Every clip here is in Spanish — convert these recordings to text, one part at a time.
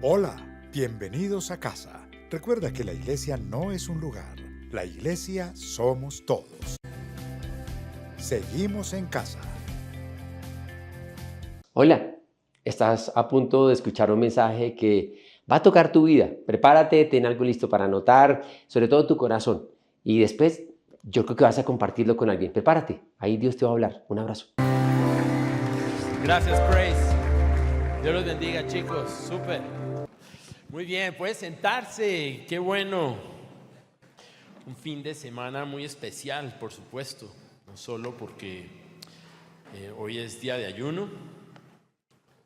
Hola, bienvenidos a casa. Recuerda que la iglesia no es un lugar, la iglesia somos todos. Seguimos en casa. Hola, estás a punto de escuchar un mensaje que va a tocar tu vida. Prepárate, ten algo listo para anotar, sobre todo tu corazón. Y después yo creo que vas a compartirlo con alguien. Prepárate, ahí Dios te va a hablar. Un abrazo. Gracias, Praise. Dios los bendiga, chicos. Súper. Muy bien, puede sentarse. Qué bueno. Un fin de semana muy especial, por supuesto. No solo porque hoy es día de ayuno,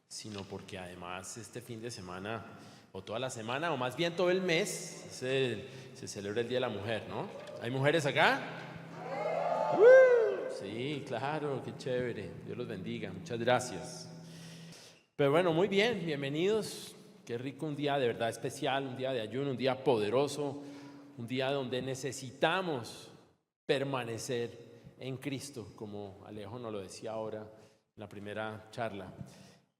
sino porque además este fin de semana, o toda la semana, o más bien todo el mes, se celebra el Día de la Mujer, ¿no? ¿Hay mujeres acá? Sí, claro, qué chévere. Dios los bendiga. Muchas gracias. Pero bueno, muy bien, bienvenidos. Qué rico, un día de verdad especial, un día de ayuno, un día poderoso, un día donde necesitamos permanecer en Cristo, como Alejo nos lo decía ahora en la primera charla.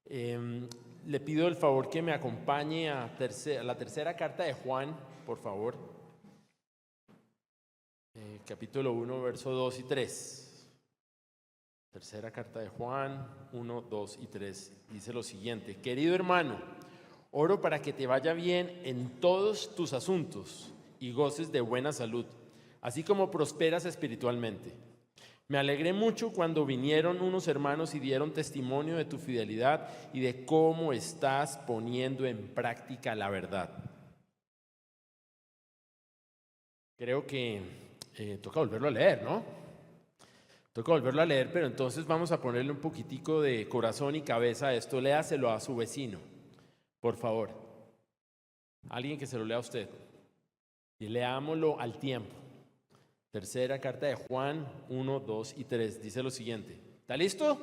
Le pido el favor que me acompañe a la tercera carta de Juan, por favor. Capítulo 1, verso 2 y 3. Tercera carta de Juan, 1, 2 y 3. Dice lo siguiente: querido hermano, oro para que te vaya bien en todos tus asuntos y goces de buena salud, así como prosperas espiritualmente. Me alegré mucho cuando vinieron unos hermanos y dieron testimonio de tu fidelidad y de cómo estás poniendo en práctica la verdad. Creo que toca volverlo a leer, ¿no? Toca volverlo a leer, pero entonces vamos a ponerle un poquitico de corazón y cabeza a esto. Léaselo a su vecino, por favor. Alguien que se lo lea a usted. Y leámoslo al tiempo. Tercera carta de Juan 1, 2 y 3. Dice lo siguiente. ¿Está listo?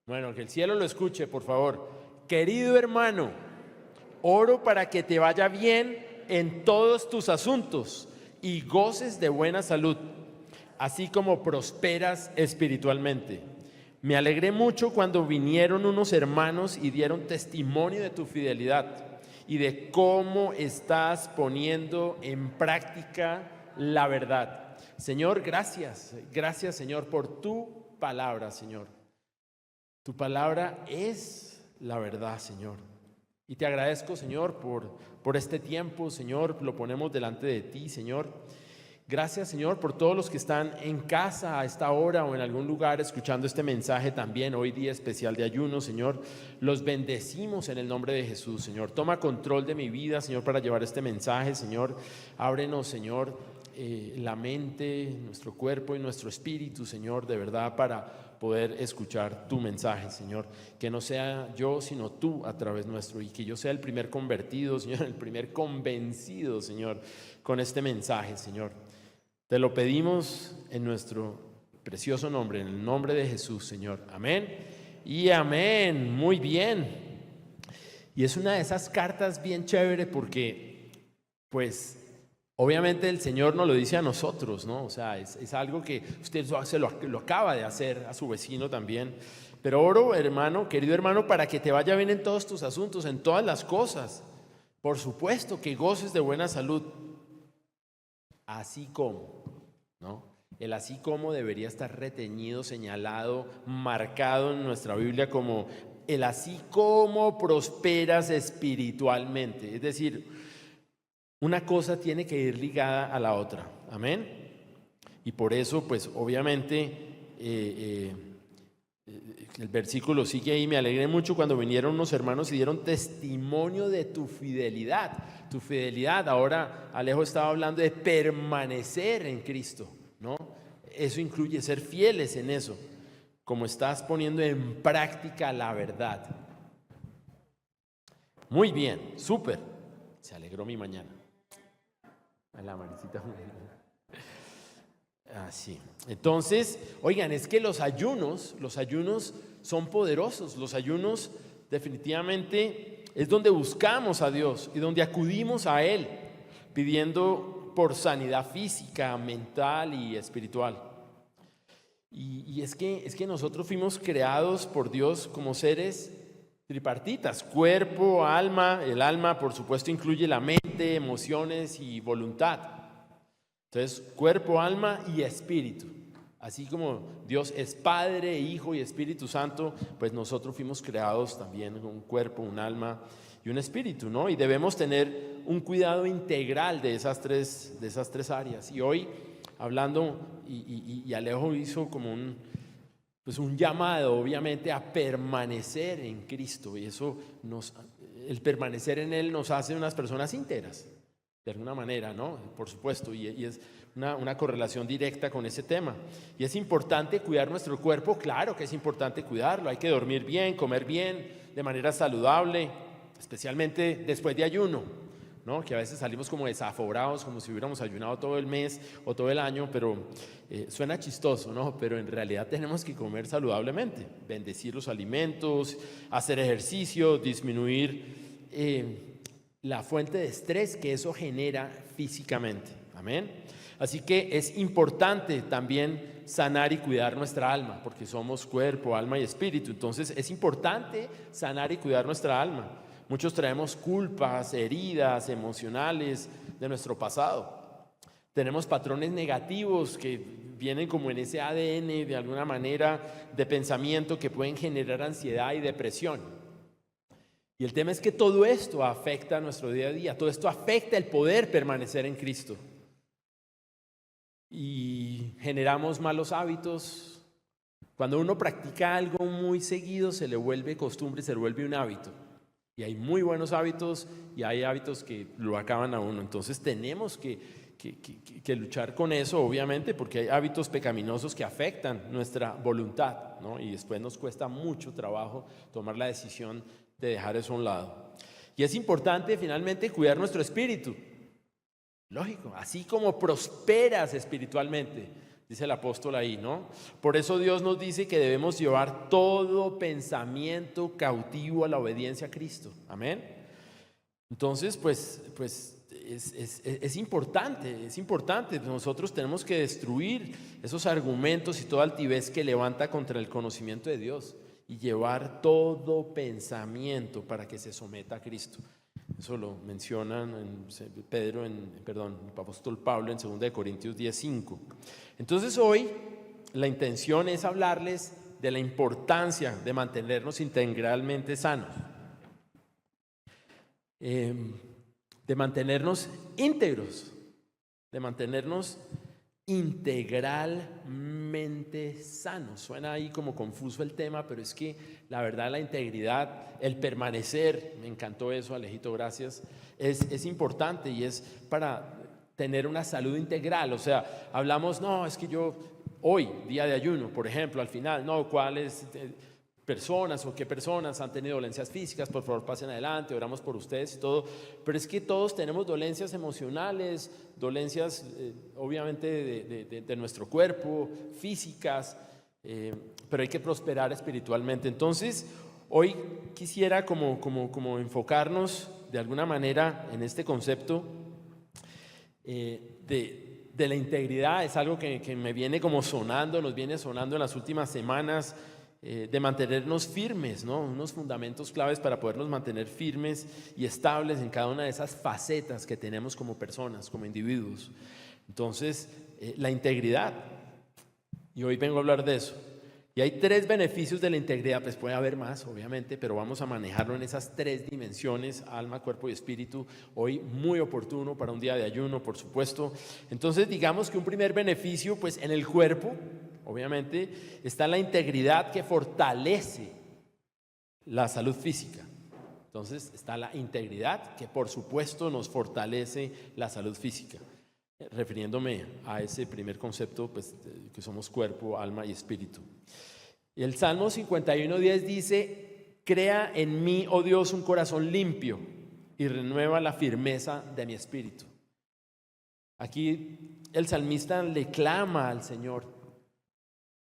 Bueno, que el cielo lo escuche, por favor. Querido hermano, oro para que te vaya bien en todos tus asuntos y goces de buena salud, así como prosperas espiritualmente. Me alegré mucho cuando vinieron unos hermanos y dieron testimonio de tu fidelidad y de cómo estás poniendo en práctica la verdad. Señor, gracias. Gracias, Señor, por tu palabra, Señor. Tu palabra es la verdad, Señor. Y te agradezco, Señor, por este tiempo, Señor. Lo ponemos delante de ti, Señor. Gracias, Señor, por todos los que están en casa a esta hora o en algún lugar escuchando este mensaje también, hoy día especial de ayuno, Señor. Los bendecimos en el nombre de Jesús, Señor. Toma control de mi vida, Señor, para llevar este mensaje, Señor. Ábrenos, Señor, la mente, nuestro cuerpo y nuestro espíritu, Señor, de verdad, para poder escuchar tu mensaje, Señor. Que no sea yo, sino tú a través nuestro, y que yo sea el primer convertido, Señor, el primer convencido, Señor, con este mensaje, Señor. Te lo pedimos en nuestro precioso nombre, en el nombre de Jesús, Señor. Amén y amén. Muy bien. Y es una de esas cartas bien chévere porque, pues, obviamente el Señor nos lo dice a nosotros, ¿no? O sea, es algo que usted lo acaba de hacer a su vecino también. Pero oro, hermano, querido hermano, para que te vaya bien en todos tus asuntos, en todas las cosas. Por supuesto, que goces de buena salud. Así como, ¿no? El así como debería estar reteñido, señalado, marcado en nuestra Biblia como el así como prosperas espiritualmente. Es decir, una cosa tiene que ir ligada a la otra. Amén. Y por eso, pues, obviamente, el versículo sigue ahí. Me alegré mucho cuando vinieron unos hermanos y dieron testimonio de tu fidelidad. Tu fidelidad. Ahora Alejo estaba hablando de permanecer en Cristo, ¿no? Eso incluye ser fieles en eso, como estás poniendo en práctica la verdad. Muy bien, súper. Se alegró mi mañana. A la manecita. Así. Entonces, oigan, es que los ayunos son poderosos. Los ayunos definitivamente es donde buscamos a Dios y donde acudimos a Él, pidiendo por sanidad física, mental y espiritual. Y es que nosotros fuimos creados por Dios como seres tripartitas, cuerpo, alma. El alma, por supuesto, incluye la mente, emociones y voluntad. Entonces, cuerpo, alma y espíritu. Así como Dios es Padre, Hijo y Espíritu Santo, pues nosotros fuimos creados también con un cuerpo, un alma y un espíritu, ¿no? Y debemos tener un cuidado integral de esas tres áreas. Y hoy, hablando, y Alejo hizo como un llamado, obviamente, a permanecer en Cristo. Y eso el permanecer en Él nos hace unas personas íntegras, de alguna manera, ¿no? Por supuesto, y es una correlación directa con ese tema. Y es importante cuidar nuestro cuerpo, claro que es importante cuidarlo. Hay que dormir bien, comer bien, de manera saludable, especialmente después de ayuno, ¿no? Que a veces salimos como desaforados, como si hubiéramos ayunado todo el mes o todo el año, pero suena chistoso, ¿no? Pero en realidad tenemos que comer saludablemente, bendecir los alimentos, hacer ejercicio, disminuir la fuente de estrés que eso genera físicamente. Amén. Así que es importante también sanar y cuidar nuestra alma, porque somos cuerpo, alma y espíritu. Entonces es importante sanar y cuidar nuestra alma. Muchos traemos culpas, heridas emocionales de nuestro pasado. Tenemos patrones negativos que vienen como en ese ADN de alguna manera de pensamiento que pueden generar ansiedad y depresión. Y el tema es que todo esto afecta a nuestro día a día, todo esto afecta el poder permanecer en Cristo. Y generamos malos hábitos. Cuando uno practica algo muy seguido, se le vuelve costumbre, se le vuelve un hábito. Y hay muy buenos hábitos y hay hábitos que lo acaban a uno. Entonces tenemos que luchar con eso, obviamente, porque hay hábitos pecaminosos que afectan nuestra voluntad, ¿no? Y después nos cuesta mucho trabajo tomar la decisión de dejar eso a un lado. Y es importante finalmente cuidar nuestro espíritu. Lógico, así como prosperas espiritualmente, dice el apóstol ahí, ¿no? Por eso Dios nos dice que debemos llevar todo pensamiento cautivo a la obediencia a Cristo. Amén. Entonces, pues es importante. Nosotros tenemos que destruir esos argumentos y toda altivez que levanta contra el conocimiento de Dios y llevar todo pensamiento para que se someta a Cristo. Eso lo mencionan el apóstol Pablo en 2 Corintios 10:5. Entonces hoy la intención es hablarles de la importancia de mantenernos integralmente sanos, de mantenernos íntegros, de mantenernos integralmente sanos. Suena ahí como confuso el tema, pero es que la verdad, la integridad, el permanecer, me encantó eso, Alejito, gracias, es importante y es para tener una salud integral. O sea, hablamos, no, es que yo hoy, día de ayuno, por ejemplo, al final, no, ¿cuáles personas o qué personas han tenido dolencias físicas? Por favor, pasen adelante, oramos por ustedes y todo. Pero es que todos tenemos dolencias emocionales, dolencias obviamente de nuestro cuerpo, físicas, pero hay que prosperar espiritualmente. Entonces, hoy quisiera como enfocarnos de alguna manera en este concepto de la integridad. Es algo que me viene como sonando, nos viene sonando en las últimas semanas, de mantenernos firmes, ¿no? Unos fundamentos claves para podernos mantener firmes y estables en cada una de esas facetas que tenemos como personas, como individuos. Entonces, la integridad, y hoy vengo a hablar de eso. Y hay 3 beneficios de la integridad, pues puede haber más, obviamente, pero vamos a manejarlo en esas 3 dimensiones, alma, cuerpo y espíritu. Hoy muy oportuno para un día de ayuno, por supuesto. Entonces, digamos que un primer beneficio, pues en el cuerpo, obviamente, está la integridad que fortalece la salud física. Entonces, está la integridad que, por supuesto, nos fortalece la salud física. Refiriéndome a ese primer concepto, pues, que somos cuerpo, alma y espíritu. Y el Salmo 51:10 dice: crea en mí, oh Dios, un corazón limpio y renueva la firmeza de mi espíritu. Aquí el salmista le clama al Señor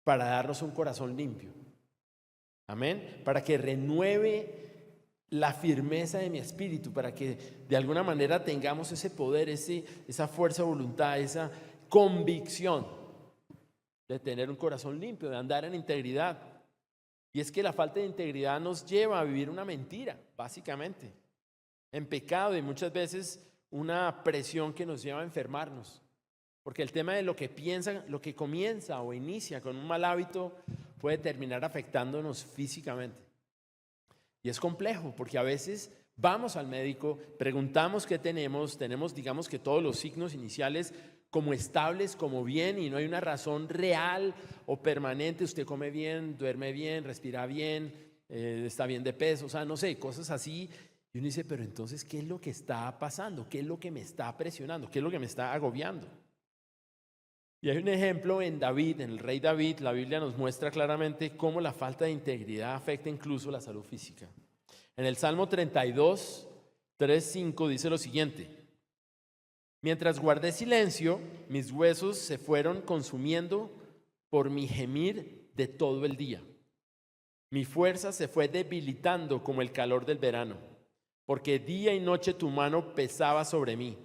para darnos un corazón limpio. Amén. Para que renueve la firmeza de mi espíritu, para que de alguna manera tengamos ese poder, esa fuerza de voluntad, esa convicción de tener un corazón limpio, de andar en integridad. Y es que la falta de integridad nos lleva a vivir una mentira, básicamente, en pecado y muchas veces una presión que nos lleva a enfermarnos. Porque el tema de lo que piensan, lo que comienza o inicia con un mal hábito puede terminar afectándonos físicamente. Y es complejo porque a veces vamos al médico, preguntamos qué tenemos, digamos que todos los signos iniciales como estables, como bien, y no hay una razón real o permanente. Usted come bien, duerme bien, respira bien, está bien de peso, o sea, no sé, cosas así. Y uno dice, pero entonces, ¿qué es lo que está pasando? ¿Qué es lo que me está presionando? ¿Qué es lo que me está agobiando? Y hay un ejemplo en David, en el rey David. La Biblia nos muestra claramente cómo la falta de integridad afecta incluso la salud física. En el Salmo 32, 3, 5 dice lo siguiente: mientras guardé silencio, mis huesos se fueron consumiendo por mi gemir de todo el día. Mi fuerza se fue debilitando como el calor del verano, porque día y noche tu mano pesaba sobre mí.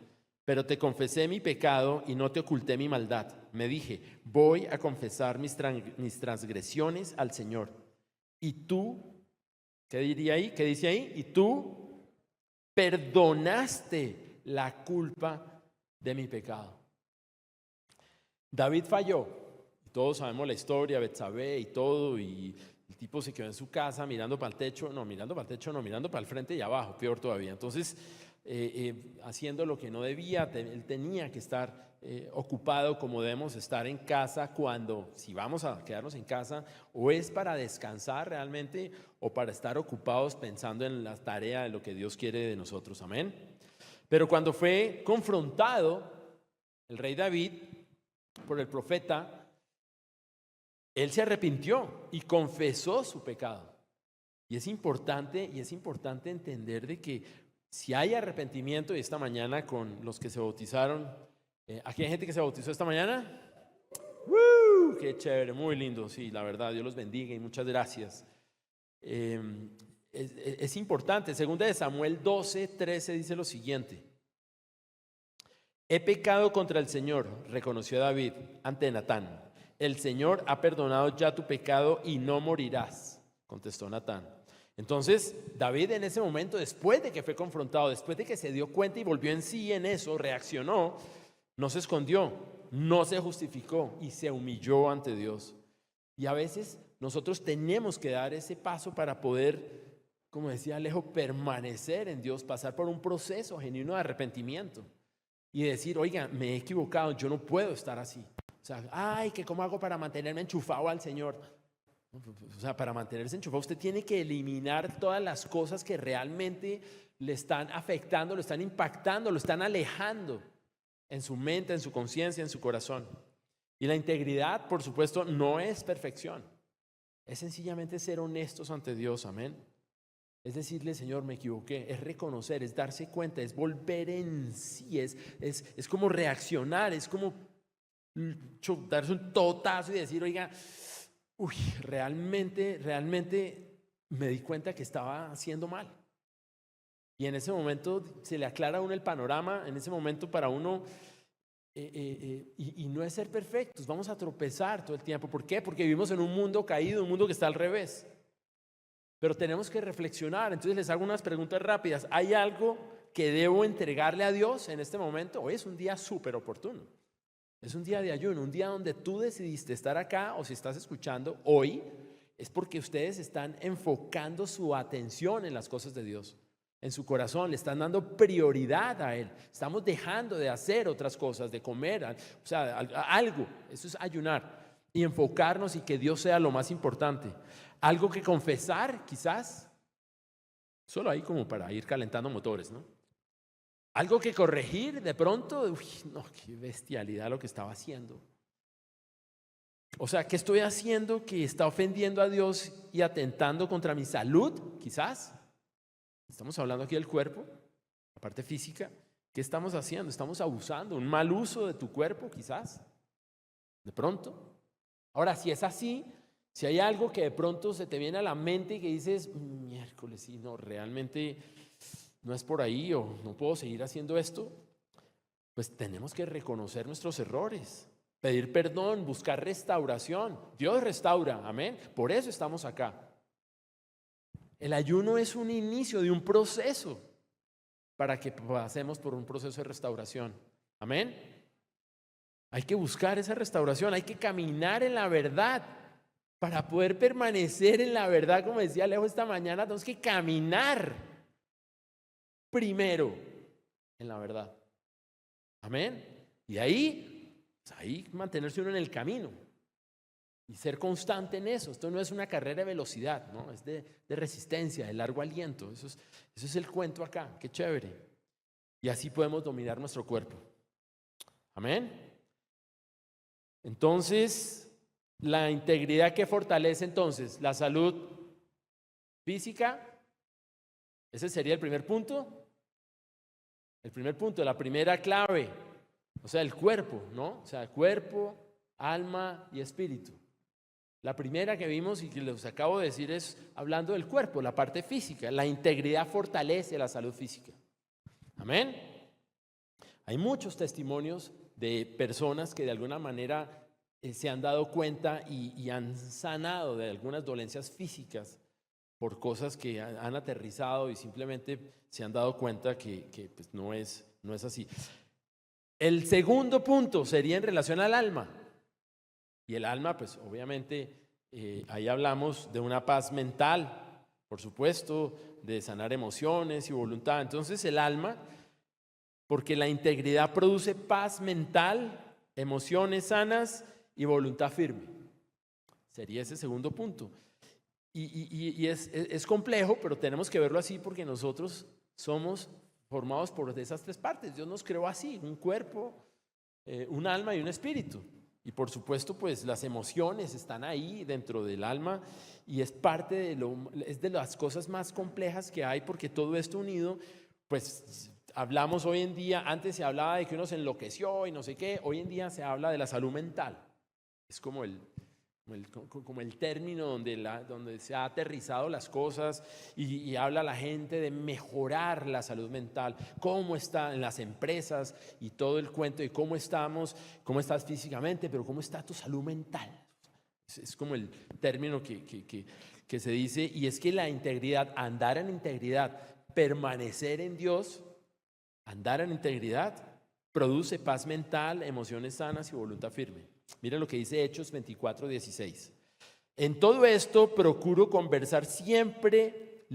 Pero te confesé mi pecado y no te oculté mi maldad. Me dije, voy a confesar mis transgresiones al Señor. Y tú, ¿qué diría ahí? ¿Qué dice ahí? Y tú perdonaste la culpa de mi pecado. David falló. Todos sabemos la historia, Betsabé y todo, y el tipo se quedó en su casa mirando para el techo, mirando para el frente y abajo, peor todavía. Entonces, haciendo lo que no debía, él tenía que estar ocupado como debemos estar en casa cuando, si vamos a quedarnos en casa, o es para descansar realmente o para estar ocupados pensando en la tarea de lo que Dios quiere de nosotros, amén. Pero cuando fue confrontado el rey David por el profeta, él se arrepintió y confesó su pecado. Y es importante entender de que si hay arrepentimiento, y esta mañana con los que se bautizaron, ¿aquí hay gente que se bautizó esta mañana? ¡Woo! ¡Qué chévere! Muy lindo, sí, la verdad, Dios los bendiga y muchas gracias. Es importante. Segunda de Samuel 12, 13 dice lo siguiente: he pecado contra el Señor, reconoció David ante Natán. El Señor ha perdonado ya tu pecado y no morirás, contestó Natán. Entonces David en ese momento, después de que fue confrontado, después de que se dio cuenta y volvió en sí en eso, reaccionó, no se escondió, no se justificó y se humilló ante Dios. Y a veces nosotros tenemos que dar ese paso para poder, como decía Alejo, permanecer en Dios, pasar por un proceso genuino de arrepentimiento y decir, oiga, me he equivocado, yo no puedo estar así. O sea, ay, ¿qué cómo hago para mantenerme enchufado al Señor? O sea, para mantenerse enchufado usted tiene que eliminar todas las cosas que realmente le están afectando, lo están impactando, lo están alejando en su mente, en su conciencia, en su corazón. Y la integridad, por supuesto, no es perfección. Es sencillamente ser honestos ante Dios, amén. Es decirle, Señor, me equivoqué, es reconocer, es darse cuenta, es volver en sí, es como reaccionar, es como darse un totazo y decir, oiga, realmente me di cuenta que estaba haciendo mal. Y en ese momento se le aclara a uno el panorama, en ese momento para uno, y no es ser perfectos, vamos a tropezar todo el tiempo. ¿Por qué? Porque vivimos en un mundo caído, un mundo que está al revés. Pero tenemos que reflexionar. Entonces les hago unas preguntas rápidas. ¿Hay algo que debo entregarle a Dios en este momento? Hoy es un día súper oportuno. Es un día de ayuno, un día donde tú decidiste estar acá, o si estás escuchando hoy, es porque ustedes están enfocando su atención en las cosas de Dios, en su corazón, le están dando prioridad a Él. Estamos dejando de hacer otras cosas, de comer, o sea, algo. Eso es ayunar y enfocarnos y que Dios sea lo más importante. Algo que confesar, quizás, solo ahí como para ir calentando motores, ¿no? Algo que corregir de pronto, no, qué bestialidad lo que estaba haciendo. O sea, ¿qué estoy haciendo que está ofendiendo a Dios y atentando contra mi salud? Quizás. Estamos hablando aquí del cuerpo, la parte física. ¿Qué estamos haciendo? ¿Estamos abusando? ¿Un mal uso de tu cuerpo? Quizás. De pronto. Ahora, si es así, si hay algo que de pronto se te viene a la mente y que dices, miércoles, sí, no, realmente no es por ahí o no puedo seguir haciendo esto, pues tenemos que reconocer nuestros errores, pedir perdón, buscar restauración. Dios restaura, amén. Por eso estamos acá. El ayuno es un inicio de un proceso para que pasemos por un proceso de restauración. Amén. Hay que buscar esa restauración, hay que caminar en la verdad. Para poder permanecer en la verdad, como decía Alejo esta mañana, tenemos que caminar primero en la verdad. Amén. Y ahí mantenerse uno en el camino y ser constante en eso. Esto no es una carrera de velocidad, ¿no? Es de resistencia, de largo aliento. Eso es el cuento acá. Qué chévere. Y así podemos dominar nuestro cuerpo. Amén. Entonces, la integridad que fortalece entonces la salud física, ese sería el primer punto. El primer punto, la primera clave, o sea, el cuerpo, ¿no? O sea, cuerpo, alma y espíritu. La primera que vimos y que les acabo de decir es hablando del cuerpo, la parte física. La integridad fortalece la salud física. Amén. Hay muchos testimonios de personas que de alguna manera se han dado cuenta y han sanado de algunas dolencias físicas por cosas que han aterrizado y simplemente se han dado cuenta que pues no es así. El segundo punto sería en relación al alma. Y el alma, pues obviamente ahí hablamos de una paz mental, por supuesto, de sanar emociones y voluntad. Entonces el alma, porque la integridad produce paz mental, emociones sanas y voluntad firme. Sería ese segundo punto. Y es complejo, pero tenemos que verlo así porque nosotros somos formados por esas tres partes. Dios nos creó así, un cuerpo, un alma y un espíritu. Y por supuesto, pues las emociones están ahí dentro del alma y es parte es de las cosas más complejas que hay porque todo esto unido, pues hablamos hoy en día, antes se hablaba de que uno se enloqueció y no sé qué, hoy en día se habla de la salud mental. Es como el término donde se ha aterrizado las cosas y habla la gente de mejorar la salud mental, cómo está en las empresas y todo el cuento de cómo estás físicamente, pero cómo está tu salud mental. Es como el término que se dice, y es que la integridad, andar en integridad, permanecer en Dios, andar en integridad, produce paz mental, emociones sanas y voluntad firme. Mira lo que dice Hechos 24:16. En todo esto procuro conversar siempre.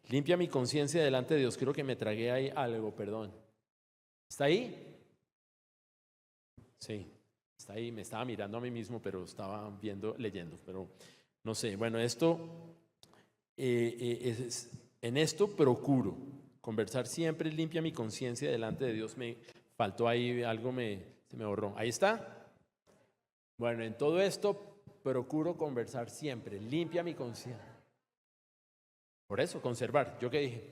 Limpia mi conciencia delante de Dios. Creo que me tragué ahí algo, perdón. ¿Está ahí? Sí, está ahí. Me estaba mirando a mí mismo, pero estaba leyendo, pero no sé. Bueno, en esto procuro conversar siempre, limpia mi conciencia delante de Dios. Me faltó ahí algo, se me borró. Ahí está. Bueno, en todo esto procuro conversar siempre, limpia mi conciencia. Por eso, conservar. ¿Yo qué dije?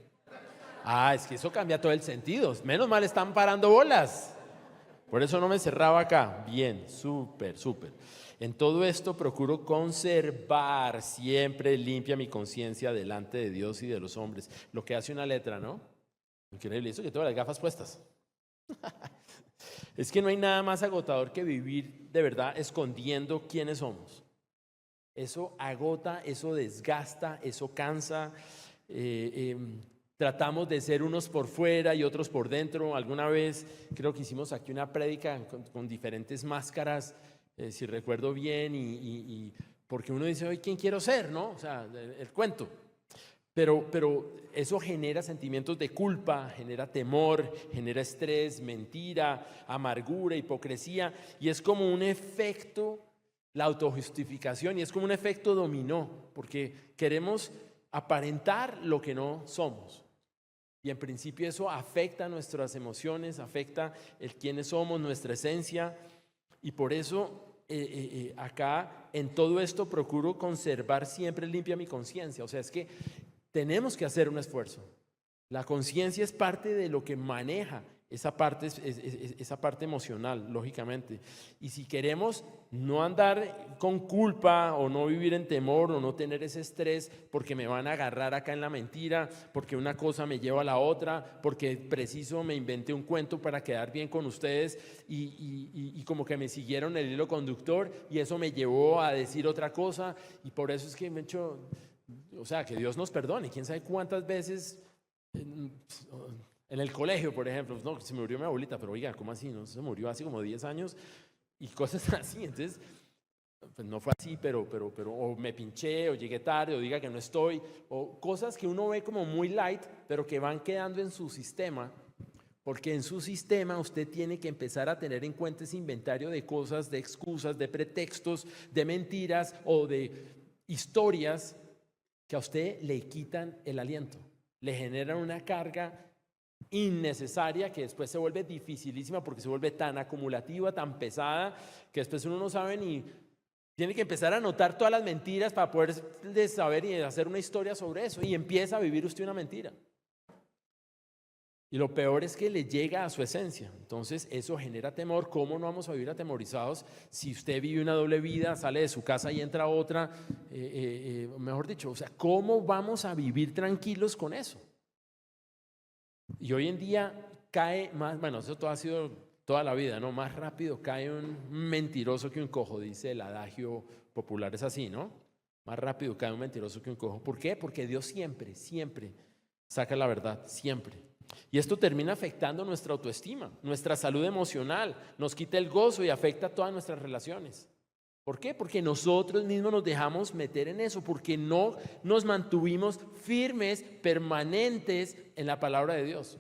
Es que eso cambia todo el sentido. Menos mal están parando bolas. Por eso no me cerraba acá. Bien, súper. En todo esto procuro conservar siempre limpia mi conciencia delante de Dios y de los hombres. Lo que hace una letra, ¿no? Increíble, eso que tengo las gafas puestas. Es que no hay nada más agotador que vivir de verdad escondiendo quiénes somos. Eso agota, eso desgasta, eso cansa. Tratamos de ser unos por fuera y otros por dentro. Alguna vez creo que hicimos aquí una prédica con diferentes máscaras, si recuerdo bien, y porque uno dice, hoy ¿quién quiero ser? ¿No? O sea, el cuento. Pero eso genera sentimientos de culpa, genera temor, genera estrés, mentira, amargura, hipocresía, y es como un efecto, la autojustificación, y es como un efecto dominó, porque queremos aparentar lo que no somos. Y en principio eso afecta nuestras emociones, afecta el quiénes somos, nuestra esencia, y por eso acá en todo esto procuro conservar siempre limpia mi conciencia. O sea, es que tenemos que hacer un esfuerzo. La conciencia es parte de lo que maneja esa parte, esa parte emocional, lógicamente. Y si queremos no andar con culpa o no vivir en temor o no tener ese estrés porque me van a agarrar acá en la mentira, porque una cosa me lleva a la otra, porque preciso me inventé un cuento para quedar bien con ustedes y como que me siguieron el hilo conductor y eso me llevó a decir otra cosa y por eso es que me he hecho, o sea, que Dios nos perdone. ¿Quién sabe cuántas veces en el colegio, por ejemplo, no, se murió mi abuelita, pero oiga, ¿cómo así? No, se murió hace como 10 años y cosas así. Entonces, pues no fue así, pero o me pinché, o llegué tarde, o diga que no estoy, o cosas que uno ve como muy light, pero que van quedando en su sistema, porque en su sistema usted tiene que empezar a tener en cuenta ese inventario de cosas, de excusas, de pretextos, de mentiras o de historias que a usted le quitan el aliento, le generan una carga innecesaria que después se vuelve dificilísima porque se vuelve tan acumulativa, tan pesada, que después uno no sabe ni, tiene que empezar a anotar todas las mentiras para poder saber y hacer una historia sobre eso y empieza a vivir usted una mentira. Y lo peor es que le llega a su esencia. Entonces eso genera temor. ¿Cómo no vamos a vivir atemorizados si usted vive una doble vida, sale de su casa y entra a otra? Mejor dicho, o sea, ¿cómo vamos a vivir tranquilos con eso? Y hoy en día cae más, bueno, eso todo ha sido toda la vida, ¿no? Más rápido cae un mentiroso que un cojo, dice el adagio popular, es así, ¿no? Más rápido cae un mentiroso que un cojo. ¿Por qué? Porque Dios siempre, siempre saca la verdad, siempre. Y esto termina afectando nuestra autoestima, nuestra salud emocional, nos quita el gozo y afecta todas nuestras relaciones. ¿Por qué? Porque nosotros mismos nos dejamos meter en eso, porque no nos mantuvimos firmes, permanentes en la palabra de Dios.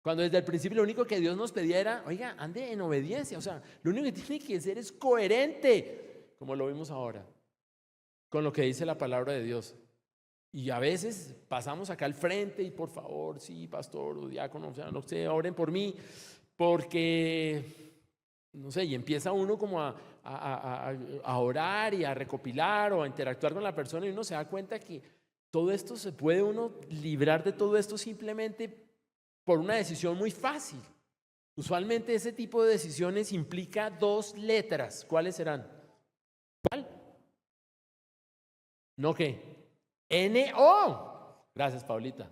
Cuando desde el principio lo único que Dios nos pedía era, oiga, ande en obediencia, o sea, lo único que tiene que ser es coherente, como lo vimos ahora, con lo que dice la palabra de Dios. Y a veces pasamos acá al frente y por favor, sí, pastor o diácono, o sea, no sé, oren por mí, porque, no sé, y empieza uno como a orar y a recopilar o a interactuar con la persona y uno se da cuenta que todo esto se puede uno librar de todo esto simplemente por una decisión muy fácil. Usualmente ese tipo de decisiones implica 2 letras. ¿Cuáles serán? ¿Cuál? ¿No qué? N-O. Gracias, Paulita.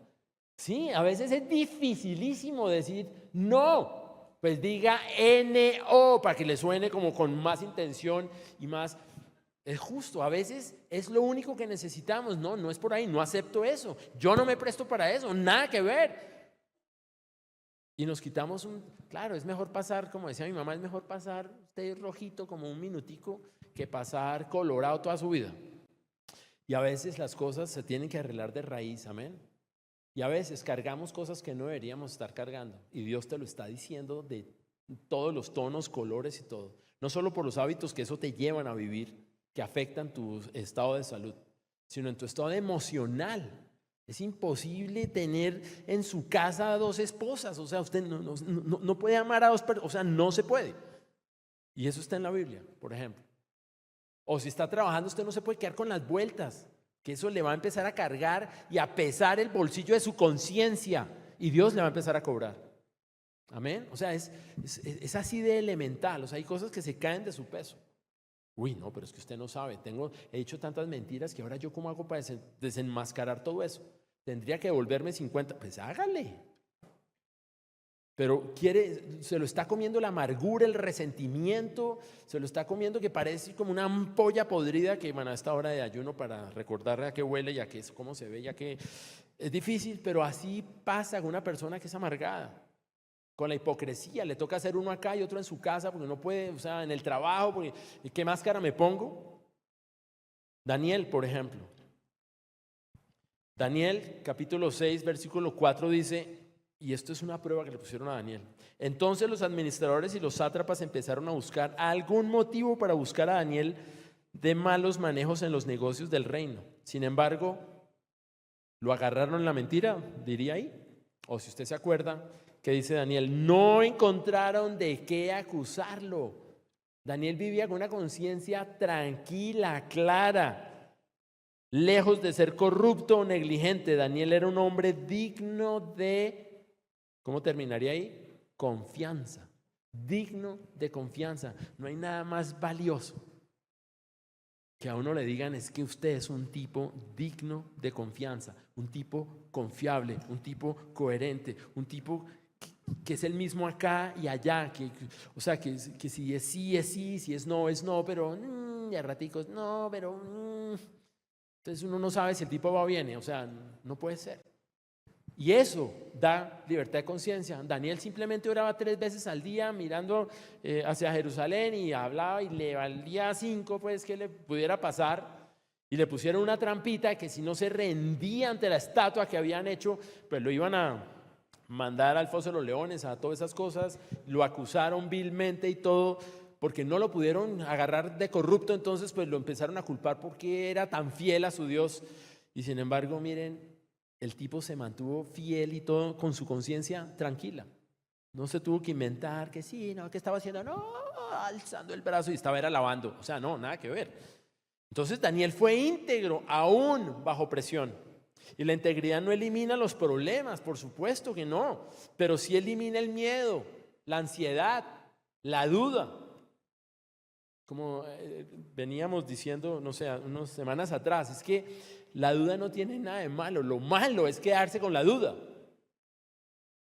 Sí, a veces es dificilísimo decir no. Pues diga N-O para que le suene como con más intención y más. Es justo, a veces es lo único que necesitamos. No, no es por ahí, no acepto eso. Yo no me presto para eso, nada que ver. Y nos quitamos claro, es mejor pasar, como decía mi mamá, es mejor pasar usted rojito como un minutico que pasar colorado toda su vida. Y a veces las cosas se tienen que arreglar de raíz, amén. Y a veces cargamos cosas que no deberíamos estar cargando. Y Dios te lo está diciendo de todos los tonos, colores y todo. No solo por los hábitos que eso te llevan a vivir, que afectan tu estado de salud, sino en tu estado emocional. Es imposible tener en su casa 2 esposas. O sea, usted no puede amar a 2 personas. O sea, no se puede. Y eso está en la Biblia, por ejemplo. O si está trabajando, usted no se puede quedar con las vueltas, que eso le va a empezar a cargar y a pesar el bolsillo de su conciencia y Dios le va a empezar a cobrar. Amén. O sea, es así de elemental. O sea, hay cosas que se caen de su peso. Uy, no, pero es que usted no sabe. He dicho tantas mentiras que ahora yo cómo hago para desenmascarar todo eso. Tendría que devolverme 50. Pues hágale. Pero se lo está comiendo la amargura, el resentimiento, se lo está comiendo que parece como una ampolla podrida que, bueno, a esta hora de ayuno para recordarle a qué huele y a qué, cómo se ve, ya que es difícil, pero así pasa con una persona que es amargada. Con la hipocresía, le toca hacer uno acá y otro en su casa porque no puede, o sea, en el trabajo, porque ¿qué máscara me pongo? Daniel, por ejemplo. Daniel, capítulo 6, versículo 4 dice... Y esto es una prueba que le pusieron a Daniel. Entonces los administradores y los sátrapas empezaron a buscar algún motivo para buscar a Daniel de malos manejos en los negocios del reino. Sin embargo, lo agarraron en la mentira, diría ahí. O si usted se acuerda, que dice Daniel, no encontraron de qué acusarlo. Daniel vivía con una conciencia tranquila, clara, lejos de ser corrupto o negligente. Daniel era un hombre digno de... ¿Cómo terminaría ahí? confianza. Digno de confianza. No hay nada más valioso que a uno le digan es que usted es un tipo digno de confianza, un tipo confiable, un tipo coherente, un tipo que es el mismo acá y allá, o sea, que si es sí, si es no, pero y a raticos no, pero entonces uno no sabe si el tipo va o viene, o sea, no puede ser. Y eso da libertad de conciencia. Daniel simplemente oraba 3 veces al día mirando hacia Jerusalén y hablaba y le valía 5 pues que le pudiera pasar, y le pusieron una trampita que si no se rendía ante la estatua que habían hecho, pues lo iban a mandar al foso de los leones, a todas esas cosas. Lo acusaron vilmente y todo porque no lo pudieron agarrar de corrupto, entonces pues lo empezaron a culpar porque era tan fiel a su Dios. Y sin embargo, miren, el tipo se mantuvo fiel y todo con su conciencia tranquila. No se tuvo que inventar que sí, no, que estaba haciendo, no, alzando el brazo y estaba era alabando. O sea, no, nada que ver. Entonces Daniel fue íntegro aún bajo presión. Y la integridad no elimina los problemas, por supuesto que no, pero sí elimina el miedo, la ansiedad, la duda. Como veníamos diciendo, no sé, unas semanas atrás, es que la duda no tiene nada de malo, lo malo es quedarse con la duda.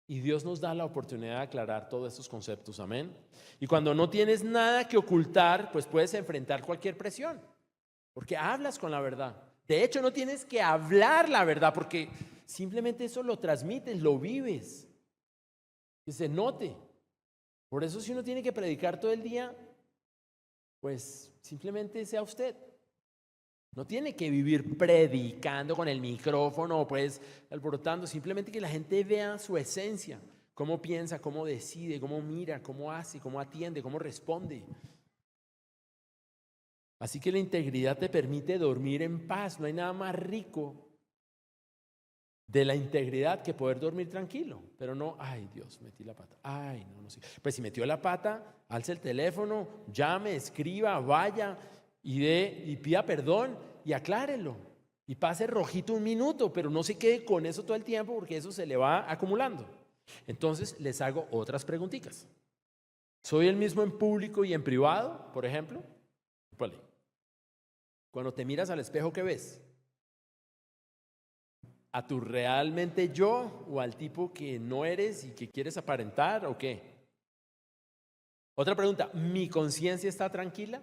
Y Dios nos da la oportunidad de aclarar todos estos conceptos, amén. Y cuando no tienes nada que ocultar, pues puedes enfrentar cualquier presión, porque hablas con la verdad. De hecho, no tienes que hablar la verdad, porque simplemente eso lo transmites, lo vives, que se note. Por eso si uno tiene que predicar todo el día, pues simplemente sea usted. No tiene que vivir predicando con el micrófono, pues alborotando, simplemente que la gente vea su esencia, cómo piensa, cómo decide, cómo mira, cómo hace, cómo atiende, cómo responde. Así que la integridad te permite dormir en paz. No hay nada más rico de la integridad que poder dormir tranquilo. Pero no, ay Dios, metí la pata. Ay, no sé. Pues si metió la pata, alce el teléfono, llame, escriba, vaya y pida perdón y aclárelo. Y pase rojito 1 minuto, pero no se quede con eso todo el tiempo porque eso se le va acumulando. Entonces les hago otras preguntitas. ¿Soy el mismo en público y en privado, por ejemplo? Vale. Cuando te miras al espejo, ¿qué ves? ¿A tu realmente yo o al tipo que no eres y que quieres aparentar o qué? Otra pregunta, ¿mi conciencia está tranquila?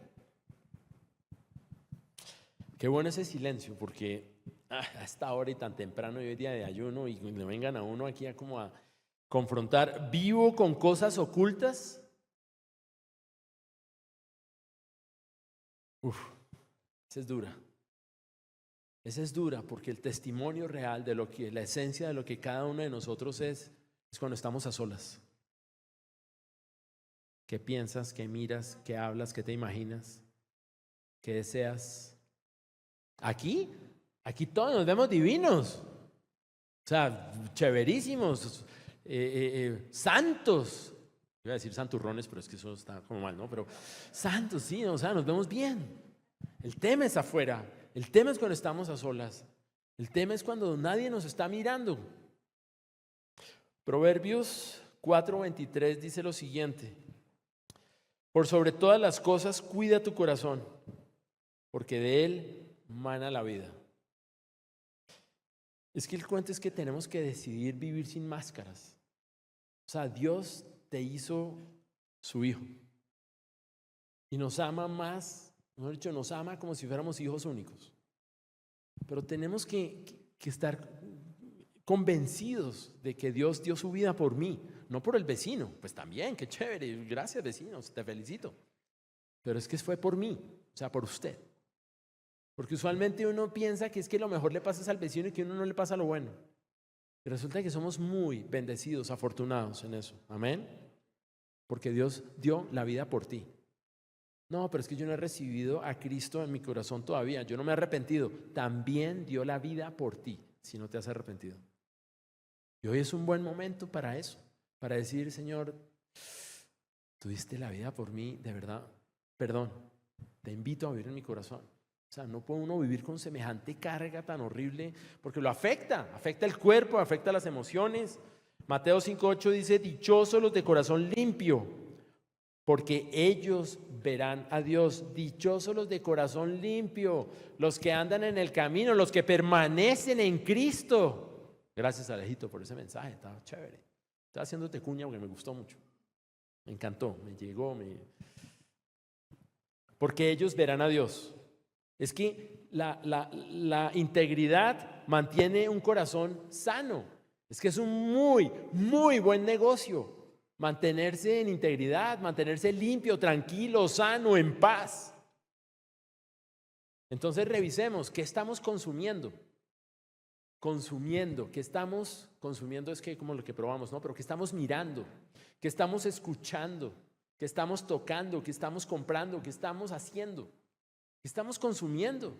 Qué bueno ese silencio, porque a esta hora y tan temprano y hoy día de ayuno y le vengan a uno aquí como a confrontar, ¿vivo con cosas ocultas? Esa es dura. Esa es dura porque el testimonio real de lo que, la esencia de lo que cada uno de nosotros es cuando estamos a solas. ¿Qué piensas? ¿Qué miras? ¿Qué hablas? ¿Qué te imaginas? ¿Qué deseas? Aquí todos nos vemos divinos. O sea, chéverísimos, santos. Iba a decir santurrones, pero es que eso está como mal, ¿no? Pero santos, sí, o sea, nos vemos bien. El tema es afuera. El tema es cuando estamos a solas. El tema es cuando nadie nos está mirando. Proverbios 4:23 dice lo siguiente: por sobre todas las cosas cuida tu corazón, porque de él mana la vida. Es que el cuento es que tenemos que decidir vivir sin máscaras. O sea, Dios te hizo su hijo y nos ama más, mejor dicho, nos ama como si fuéramos hijos únicos. Pero tenemos que estar convencidos de que Dios dio su vida por mí, no por el vecino. Pues también, qué chévere, gracias vecino, te felicito. Pero es que fue por mí, o sea, por usted. Porque usualmente uno piensa que es que lo mejor le pasa al vecino y que a uno no le pasa lo bueno. Y resulta que somos muy bendecidos, afortunados en eso. Amén. Porque Dios dio la vida por ti. No, pero es que yo no he recibido a Cristo en mi corazón todavía. Yo no me he arrepentido. También dio la vida por ti, si no te has arrepentido. Y hoy es un buen momento para eso. Para decir, Señor, tú diste la vida por mí, de verdad. Perdón, te invito a vivir en mi corazón. O sea, no puede uno vivir con semejante carga tan horrible porque lo afecta el cuerpo, afecta las emociones, Mateo 5:8 dice, dichosos los de corazón limpio, porque ellos verán a Dios. Dichosos los de corazón limpio, los que andan en el camino, los que permanecen en Cristo. Gracias, Alejito, por ese mensaje, estaba chévere. Estaba haciéndote cuña porque me gustó mucho. Me encantó, me llegó. Porque ellos verán a Dios. Es que la integridad mantiene un corazón sano. Es que es un muy, muy buen negocio. Mantenerse en integridad, mantenerse limpio, tranquilo, sano, en paz. Entonces revisemos, ¿qué estamos consumiendo? ¿Qué estamos consumiendo? Es que como lo que probamos, ¿no? Pero ¿qué estamos mirando? ¿Qué estamos escuchando? ¿Qué estamos tocando? ¿Qué estamos comprando? ¿Qué estamos haciendo? ¿Qué estamos consumiendo?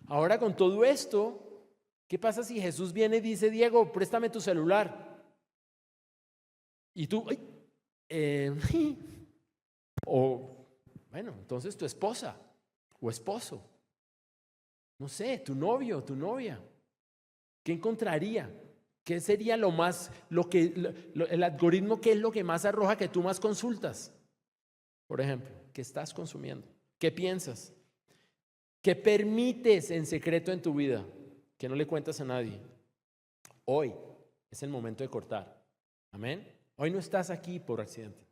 Ahora con todo esto, ¿qué pasa si Jesús viene y dice, Diego, préstame tu celular? Y tú, o bueno, entonces tu esposa o esposo, no sé, tu novio, tu novia, ¿qué encontraría? ¿Qué sería el algoritmo, qué es lo que más arroja que tú más consultas? Por ejemplo, ¿qué estás consumiendo? ¿Qué piensas? ¿Qué permites en secreto en tu vida que no le cuentas a nadie? Hoy es el momento de cortar. Amén. Hoy no estás aquí por accidente.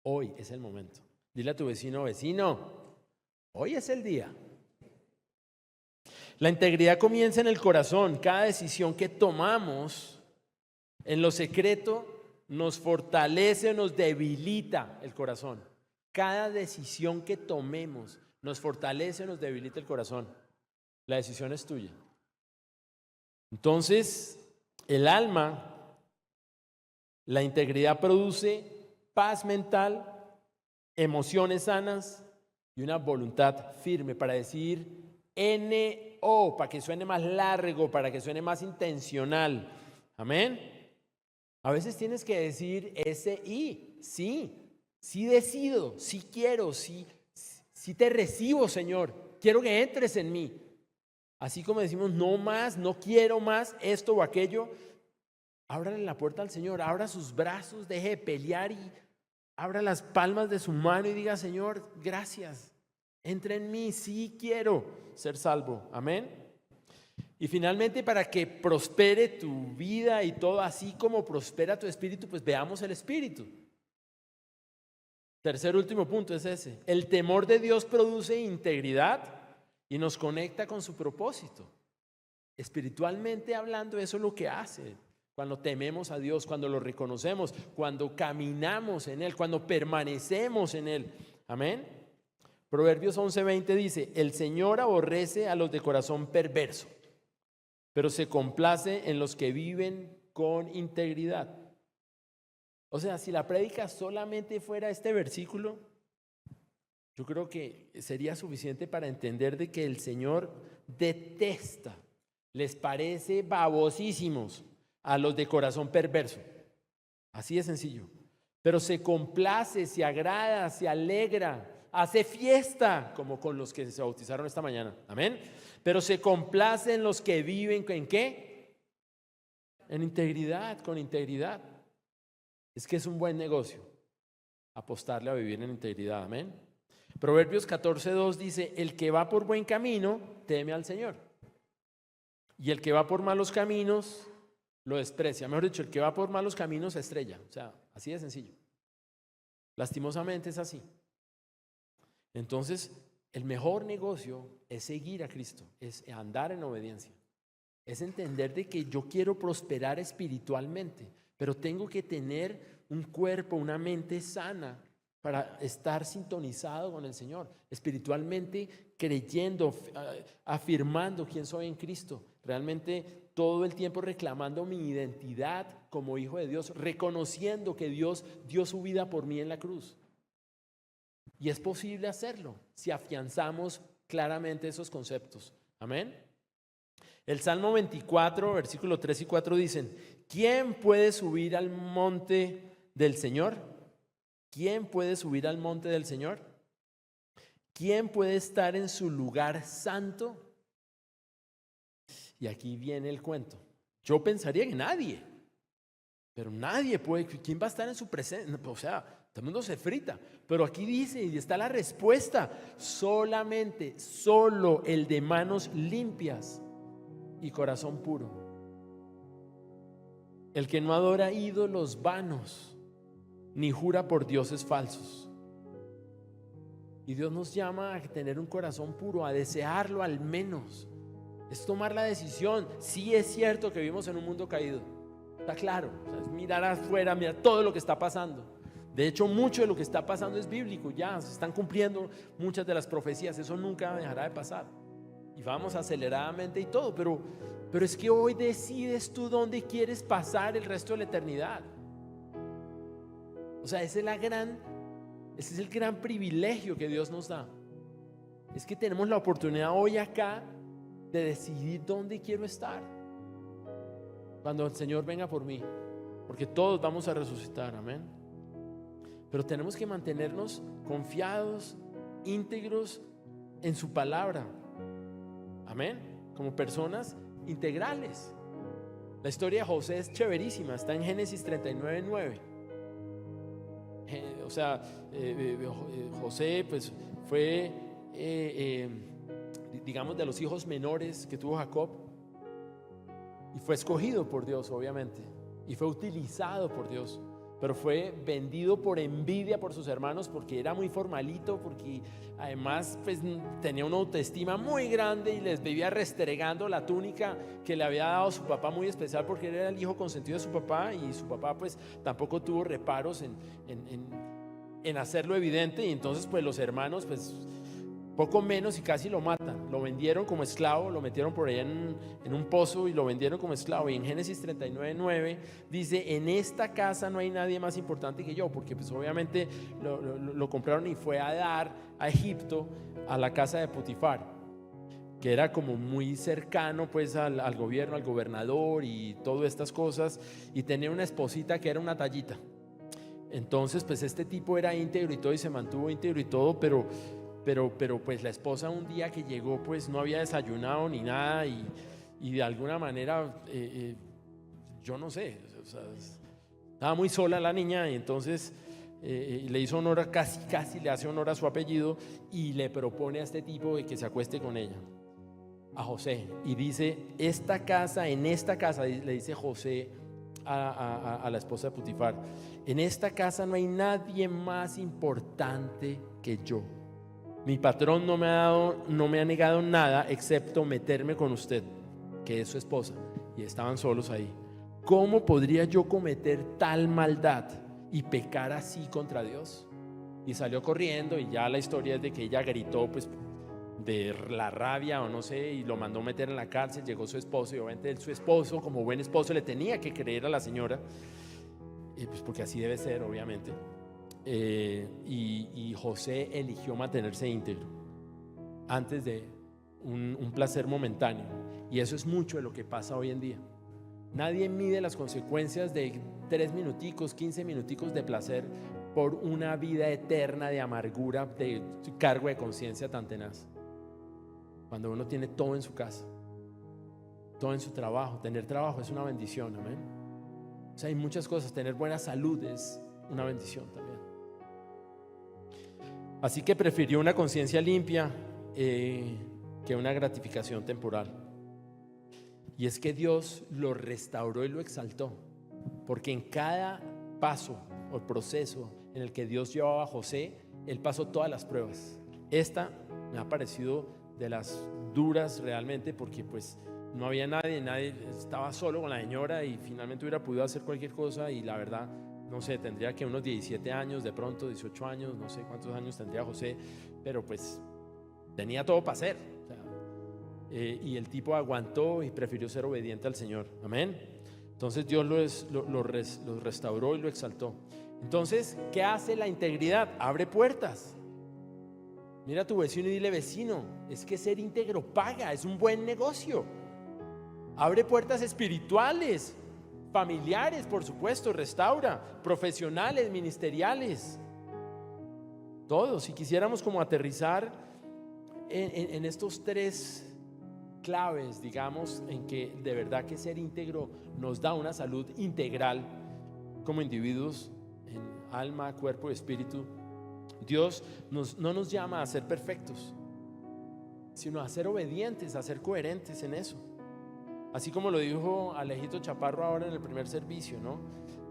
Hoy es el momento. Dile a tu vecino, vecino, hoy es el día. La integridad comienza en el corazón. Cada decisión que tomamos en lo secreto nos fortalece o nos debilita el corazón. Cada decisión que tomemos nos fortalece o nos debilita el corazón. La decisión es tuya. Entonces, el alma, la integridad produce paz mental, emociones sanas y una voluntad firme para decir N-O, para que suene más largo, para que suene más intencional. Amén. A veces tienes que decir S-I, sí decido, sí quiero, sí te recibo, Señor, quiero que entres en mí. Así como decimos, no más, no quiero más esto o aquello, ábrale la puerta al Señor, abra sus brazos, deje de pelear y abra las palmas de su mano y diga, Señor, gracias, entra en mí, sí quiero ser salvo. Amén. Y finalmente, para que prospere tu vida y todo, así como prospera tu espíritu, pues veamos el espíritu. Tercer último punto es ese. El temor de Dios produce integridad y nos conecta con su propósito. Espiritualmente hablando, eso es lo que hace. Cuando tememos a Dios, cuando lo reconocemos, cuando caminamos en Él, cuando permanecemos en Él. Amén. Proverbios 11:20 dice, el Señor aborrece a los de corazón perverso, pero se complace en los que viven con integridad. O sea, si la prédica solamente fuera este versículo, yo creo que sería suficiente para entender de que el Señor detesta, les parece babosísimos a los de corazón perverso. Así de sencillo. Pero se complace, se agrada, se alegra, hace fiesta, como con los que se bautizaron esta mañana. Amén. Pero se complace en los que viven, ¿en qué? En integridad, con integridad. Es que es un buen negocio apostarle a vivir en integridad. Amén. Proverbios 14:2 dice, el que va por buen camino teme al Señor, y el que va por malos caminos lo desprecia. Mejor dicho, el que va por malos caminos se estrella. O sea, así de sencillo. Lastimosamente es así. Entonces, el mejor negocio es seguir a Cristo, es andar en obediencia, es entender de que yo quiero prosperar espiritualmente, pero tengo que tener un cuerpo, una mente sana para estar sintonizado con el Señor, espiritualmente creyendo, afirmando quién soy en Cristo, realmente todo el tiempo reclamando mi identidad como hijo de Dios, reconociendo que Dios dio su vida por mí en la cruz. Y es posible hacerlo si afianzamos claramente esos conceptos. Amén. El Salmo 24, versículos 3 y 4 dicen, ¿quién puede subir al monte del Señor? ¿Quién puede subir al monte del Señor? ¿Quién puede estar en su lugar santo? Y aquí viene el cuento. Yo pensaría que nadie. Pero nadie puede, ¿quién va a estar en su presencia? O sea, todo el mundo se frita. Pero aquí dice, y está la respuesta, solamente, solo el de manos limpias y corazón puro. El que no adora ídolos vanos, ni jura por dioses falsos. Y Dios nos llama a tener un corazón puro, a desearlo al menos. Es tomar la decisión. Sí es cierto que vivimos en un mundo caído. Está claro, o sea, es mirar afuera, mirar todo lo que está pasando. De hecho, mucho de lo que está pasando es bíblico, ya se están cumpliendo muchas de las profecías, eso nunca dejará de pasar. Y vamos aceleradamente y todo, pero es que hoy decides tú dónde quieres pasar el resto de la eternidad. O sea, ese es el gran privilegio que Dios nos da. Es que tenemos la oportunidad hoy acá de decidir dónde quiero estar cuando el Señor venga por mí, porque todos vamos a resucitar, amén. Pero tenemos que mantenernos confiados, íntegros en su palabra, amén, como personas integrales. La historia de José es chéverísima, está en Génesis 39:9. O sea, José pues fue, digamos, de los hijos menores que tuvo Jacob. Y fue escogido por Dios, obviamente, y fue utilizado por Dios, pero fue vendido por envidia por sus hermanos, porque era muy formalito, porque además pues tenía una autoestima muy grande y les vivía restregando la túnica que le había dado su papá, muy especial porque él era el hijo consentido de su papá, y su papá pues tampoco tuvo reparos en hacerlo evidente. Y entonces pues los hermanos pues poco menos y casi lo matan, lo vendieron como esclavo, lo metieron por allá en un pozo y lo vendieron como esclavo. Y en Génesis 39:9 dice: en esta casa no hay nadie más importante que yo, porque pues obviamente lo compraron y fue a dar a Egipto, a la casa de Potifar, que era como muy cercano pues al gobierno, al gobernador y todas estas cosas, y tenía una esposita que era una tallita. Entonces pues este tipo era íntegro y todo, y se mantuvo íntegro y todo, pero pues la esposa un día que llegó pues no había desayunado ni nada, y de alguna manera yo no sé, o sea, estaba muy sola la niña, y entonces le hizo honor, casi le hace honor a su apellido, y le propone a este tipo de que se acueste con ella, a José, y dice: en esta casa, le dice José a la esposa de Potifar, en esta casa no hay nadie más importante que yo. Mi patrón no me ha negado nada excepto meterme con usted, que es su esposa. Y estaban solos ahí. ¿Cómo podría yo cometer tal maldad y pecar así contra Dios? Y salió corriendo, y ya la historia es de que ella gritó pues de la rabia o no sé, y lo mandó meter en la cárcel. Llegó su esposo, y obviamente su esposo, como buen esposo, le tenía que creer a la señora, pues porque así debe ser, obviamente. Y José eligió mantenerse íntegro antes de un placer momentáneo. Y eso es mucho de lo que pasa hoy en día. Nadie mide las consecuencias de 3 minuticos, 15 minuticos de placer por una vida eterna de amargura, de cargo de conciencia tan tenaz. Cuando uno tiene todo en su casa, todo en su trabajo. Tener trabajo es una bendición, amén. O sea, hay muchas cosas. Tener buena salud es una bendición también. Así que prefirió una conciencia limpia que una gratificación temporal. Y es que Dios lo restauró y lo exaltó, porque en cada paso o proceso en el que Dios llevaba a José, él pasó todas las pruebas. Esta me ha parecido de las duras realmente, porque pues no había nadie estaba solo con la señora, y finalmente hubiera podido hacer cualquier cosa. Y la verdad, no sé, tendría que unos 17 años, de pronto 18 años, no sé cuántos años tendría José, pero pues tenía todo para hacer. O sea, y el tipo aguantó y prefirió ser obediente al Señor, amén. Entonces Dios lo restauró y lo exaltó. Entonces, ¿qué hace la integridad? Abre puertas. Mira a tu vecino y dile: vecino, es que ser íntegro paga, es un buen negocio. Abre puertas espirituales, familiares, por supuesto, restaura, profesionales, ministeriales, todos. Si quisiéramos como aterrizar en estos 3 claves, digamos, en que de verdad que ser íntegro nos da una salud integral, como individuos en alma, cuerpo y espíritu, Dios no nos llama a ser perfectos, sino a ser obedientes, a ser coherentes en eso. Así como lo dijo Alejito Chaparro ahora en el primer servicio, ¿no?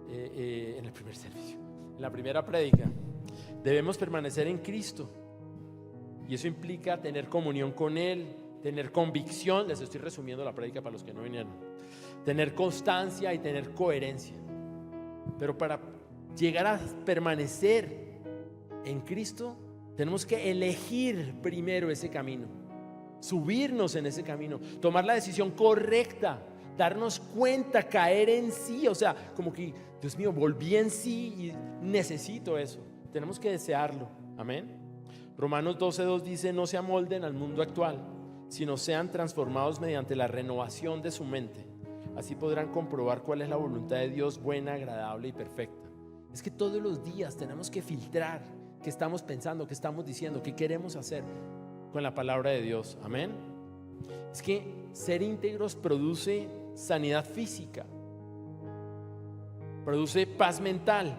En el primer servicio, en la primera prédica, debemos permanecer en Cristo. Y eso implica tener comunión con Él, tener convicción. Les estoy resumiendo la prédica para los que no vinieron. Tener constancia y tener coherencia. Pero para llegar a permanecer en Cristo, tenemos que elegir primero ese camino, subirnos en ese camino, tomar la decisión correcta, darnos cuenta, caer en sí, o sea, como que, Dios mío, volví en sí y necesito eso. Tenemos que desearlo, amén. Romanos 12:2 dice: no se amolden al mundo actual, sino sean transformados mediante la renovación de su mente. Así podrán comprobar cuál es la voluntad de Dios, buena, agradable y perfecta. Es que todos los días tenemos que filtrar qué estamos pensando, qué estamos diciendo, qué queremos hacer con la palabra de Dios, amén. Es que ser íntegros produce sanidad física, produce paz mental,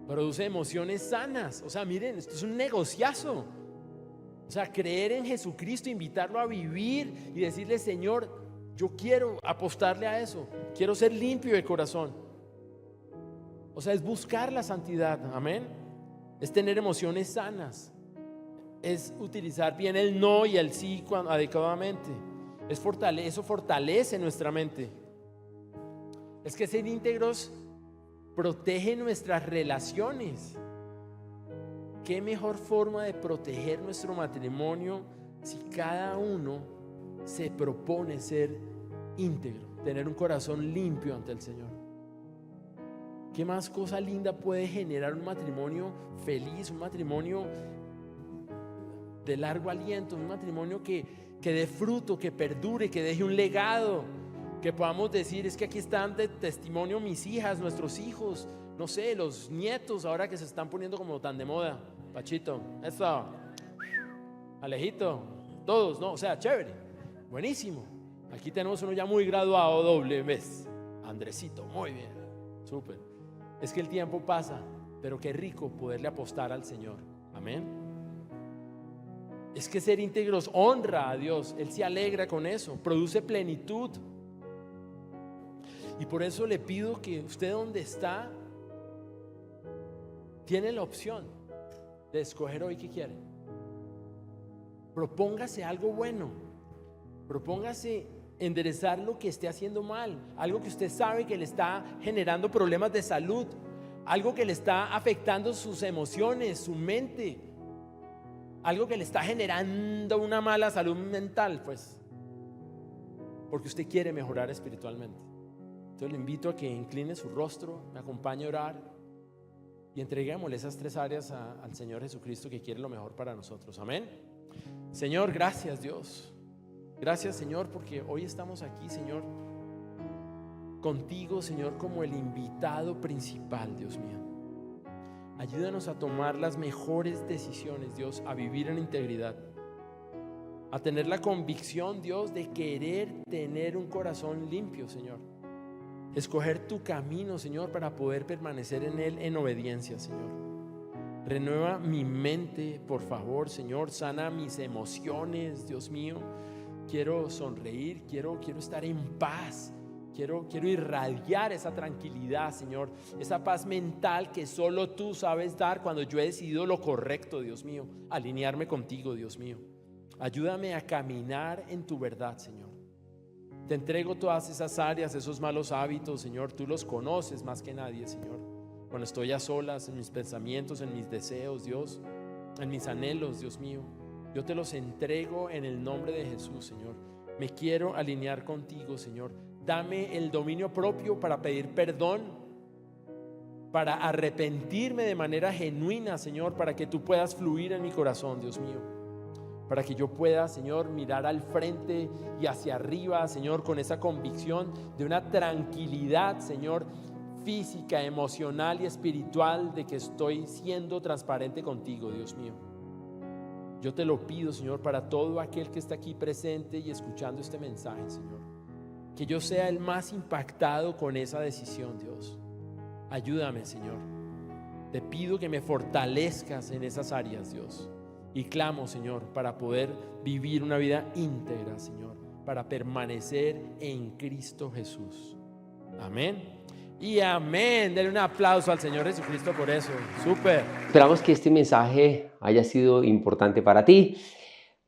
produce emociones sanas. O sea, miren, esto es un negociazo. O sea, creer en Jesucristo, invitarlo a vivir y decirle: Señor, yo quiero apostarle a eso, quiero ser limpio de corazón. O sea, es buscar la santidad, amén. Es tener emociones sanas, es utilizar bien el no y el sí adecuadamente. Eso fortalece nuestra mente. Es que ser íntegros protege nuestras relaciones. ¿Qué mejor forma de proteger nuestro matrimonio si cada uno se propone ser íntegro, tener un corazón limpio ante el Señor? ¿Qué más cosa linda puede generar un matrimonio feliz, un matrimonio de largo aliento, un matrimonio que dé fruto, que perdure, que deje un legado, que podamos decir: es que aquí están de testimonio mis hijas, nuestros hijos, no sé, los nietos ahora que se están poniendo como tan de moda? Pachito, eso, Alejito, todos, ¿no? O sea, chévere, buenísimo. Aquí tenemos uno ya muy graduado, doble vez, Andresito, muy bien, súper. Es que el tiempo pasa, pero qué rico poderle apostar al Señor, amén. Es que ser íntegros honra a Dios, Él se alegra con eso, produce plenitud. Y por eso le pido que usted, donde está, tiene la opción de escoger hoy qué quiere. Propóngase algo bueno, propóngase enderezar lo que esté haciendo mal, algo que usted sabe que le está generando problemas de salud, algo que le está afectando sus emociones, su mente, algo que le está generando una mala salud mental, pues, porque usted quiere mejorar espiritualmente. Entonces le invito a que incline su rostro, me acompañe a orar y entreguémosle esas 3 áreas al Señor Jesucristo, que quiere lo mejor para nosotros, amén. Señor, gracias, Dios. Gracias, Señor, porque hoy estamos aquí, Señor, contigo, Señor, como el invitado principal, Dios mío. Ayúdanos a tomar las mejores decisiones, Dios, a vivir en integridad, a tener la convicción, Dios, de querer tener un corazón limpio, Señor. Escoger tu camino, Señor, para poder permanecer en él en obediencia, Señor. Renueva mi mente, por favor, Señor. Sana mis emociones, Dios mío. Quiero sonreír, quiero estar en paz. Quiero irradiar esa tranquilidad, Señor, esa paz mental que solo tú sabes dar cuando yo he decidido lo correcto, Dios mío, alinearme contigo, Dios mío. Ayúdame a caminar en tu verdad, Señor. Te entrego todas esas áreas, esos malos hábitos, Señor, tú los conoces más que nadie, Señor. Cuando estoy a solas, en mis pensamientos, en mis deseos, Dios, en mis anhelos, Dios mío, yo te los entrego en el nombre de Jesús, Señor. Me quiero alinear contigo, Señor. Dame el dominio propio para pedir perdón, para arrepentirme de manera genuina, Señor, para que tú puedas fluir en mi corazón, Dios mío. Para que yo pueda, Señor, mirar al frente y hacia arriba, Señor, con esa convicción de una tranquilidad, Señor, física, emocional y espiritual, de que estoy siendo transparente contigo, Dios mío. Yo te lo pido, Señor, para todo aquel que está aquí presente y escuchando este mensaje, Señor. que yo sea el más impactado con esa decisión, Dios. Ayúdame, Señor. Te pido que me fortalezcas en esas áreas, Dios. Y clamo, Señor, para poder vivir una vida íntegra, Señor, para permanecer en Cristo Jesús. Amén. Y amén. Denle un aplauso al Señor Jesucristo por eso. Súper. Esperamos que este mensaje haya sido importante para ti.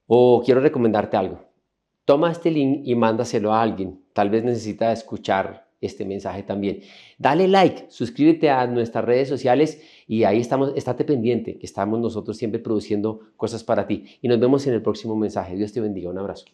O quiero recomendarte algo. Toma este link y mándaselo a alguien. Tal vez necesita escuchar este mensaje también. Dale like, suscríbete a nuestras redes sociales y ahí estamos, estate pendiente, que estamos nosotros siempre produciendo cosas para ti. Y nos vemos en el próximo mensaje. Dios te bendiga. Un abrazo.